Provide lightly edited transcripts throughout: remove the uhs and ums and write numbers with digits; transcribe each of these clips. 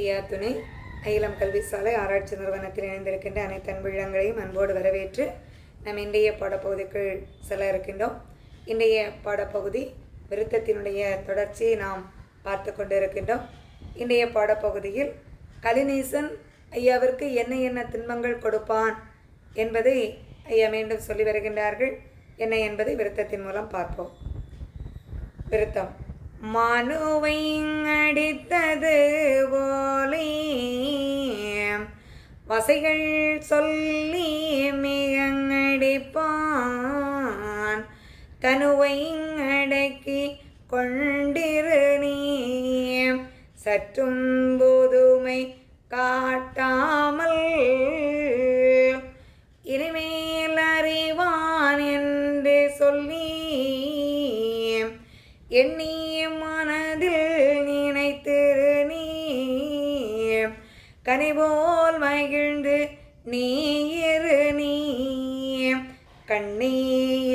ஐயா துணை அகிலம் கல்வி சாலை ஆராய்ச்சி நிறுவனத்தில் இணைந்திருக்கின்ற அனைத்து அன்புள்ளங்களையும் அன்போடு வரவேற்று நம் இன்றைய பாடப்பகுதிக்குள் செல்ல இருக்கின்றோம். இன்றைய பாடப்பகுதி விருத்தத்தினுடைய தொடர்ச்சியை நாம் பார்த்து கொண்டிருக்கின்றோம். இன்றைய பாடப்பகுதியில் கலிநீசன் ஐயாவிற்கு என்ன என்ன துன்பங்கள் கொடுப்பான் என்பதை ஐயா மீண்டும் சொல்லி வருகின்றார்கள். என்ன என்பதை விருத்தத்தின் மூலம் பார்ப்போம். விருத்தம்: மனுவை அடித்தது போலே வசைகள் சொல்லி மிகங்கடிப்பான், தனுவை அடக்கி கொண்டிரு நீ சற்றும் புதுமை காட்டாமல் இனிமேல் அறிவான் என்று சொல்லி எண்ணி மனதில் நினைத்திரு நீ கனிபோல் மகிழ்ந்து நீ இரு நீ கண்ணீ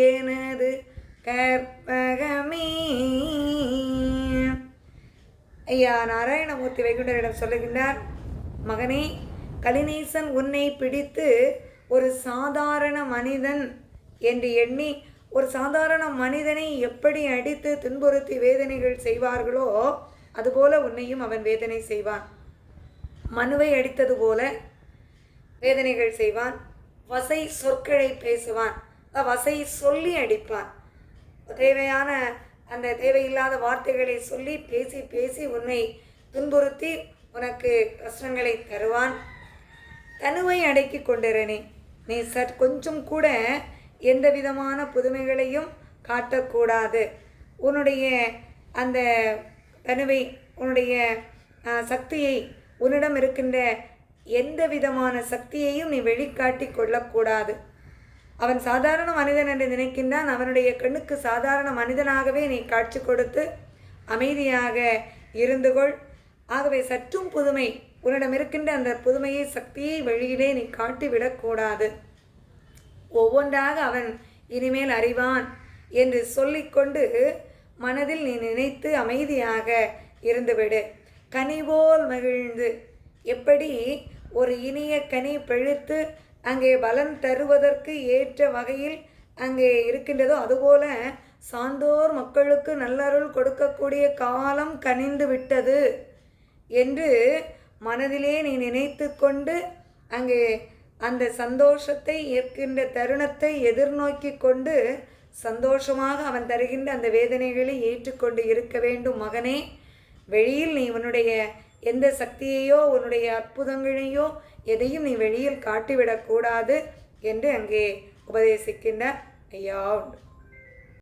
எனது கற்பகமே. ஐயா நாராயணமூர்த்தி வைகுண்டரிடம் சொல்லுகின்றார், மகனே, கலிநீசன் உன்னை பிடித்து ஒரு சாதாரண மனிதன் என்று எண்ணி ஒரு சாதாரண மனிதனை எப்படி அடித்து துன்புறுத்தி வேதனைகள் செய்வார்களோ அதுபோல உன்னையும் அவன் வேதனை செய்வான். மனுவை அடித்தது போல வேதனைகள் செய்வான். வசை சொற்களை பேசுவான், வசை சொல்லி அடிப்பான். தேவையான அந்த தேவையில்லாத வார்த்தைகளை சொல்லி பேசி பேசி உன்னை துன்புறுத்தி உனக்கு கஷ்டங்களை தருவான். தனுவை அடக்கி கொண்டிருனே, நீ கொஞ்சம் கூட எந்த விதமான புதுமைகளையும் காட்டக்கூடாது. உன்னுடைய அந்த தனுவை, உன்னுடைய சக்தியை, உன்னிடம் இருக்கின்ற எந்த விதமான சக்தியையும் நீ வெளிக்காட்டி கொள்ளக்கூடாது. அவன் சாதாரண மனிதன் என்று நினைக்கின்றான். அவனுடைய கண்ணுக்கு சாதாரண மனிதனாகவே நீ காட்சி கொடுத்து அமைதியாக இருந்து கொள். ஆகவே சற்றும் புதுமை, உன்னிடம் இருக்கின்ற அந்த புதுமையை, சக்தியை வெளியிலே நீ காட்டிவிடக்கூடாது. ஒவ்வொன்றாக அவன் இனிமேல் அறிவான் என்று சொல்லிக்கொண்டு மனதில் நீ நினைத்து அமைதியாக இருந்துவிடு. கனிபோல் மகிழ்ந்து, எப்படி ஒரு இனிய கனி பழுத்து அங்கே பலன் தருவதற்கு ஏற்ற வகையில் அங்கே இருக்கின்றதோ அதுபோல சான்றோர் மக்களுக்கு நல்லருள் கொடுக்கக்கூடிய காலம் கனிந்து விட்டது என்று மனதிலே நீ நினைத்து கொண்டு அங்கே அந்த சந்தோஷத்தை ஏற்கின்ற தருணத்தை எதிர்நோக்கி கொண்டு சந்தோஷமாக அவன் தருகின்ற அந்த வேதனைகளை ஏற்றுக்கொண்டு இருக்க வேண்டும். மகனே, வெளியில் நீ உன்னுடைய எந்த சக்தியையோ உன்னுடைய அற்புதங்களையோ எதையும் நீ வெளியில் காட்டிவிடக்கூடாது என்று அங்கே உபதேசிக்கின்ற ஐயா உண்டு.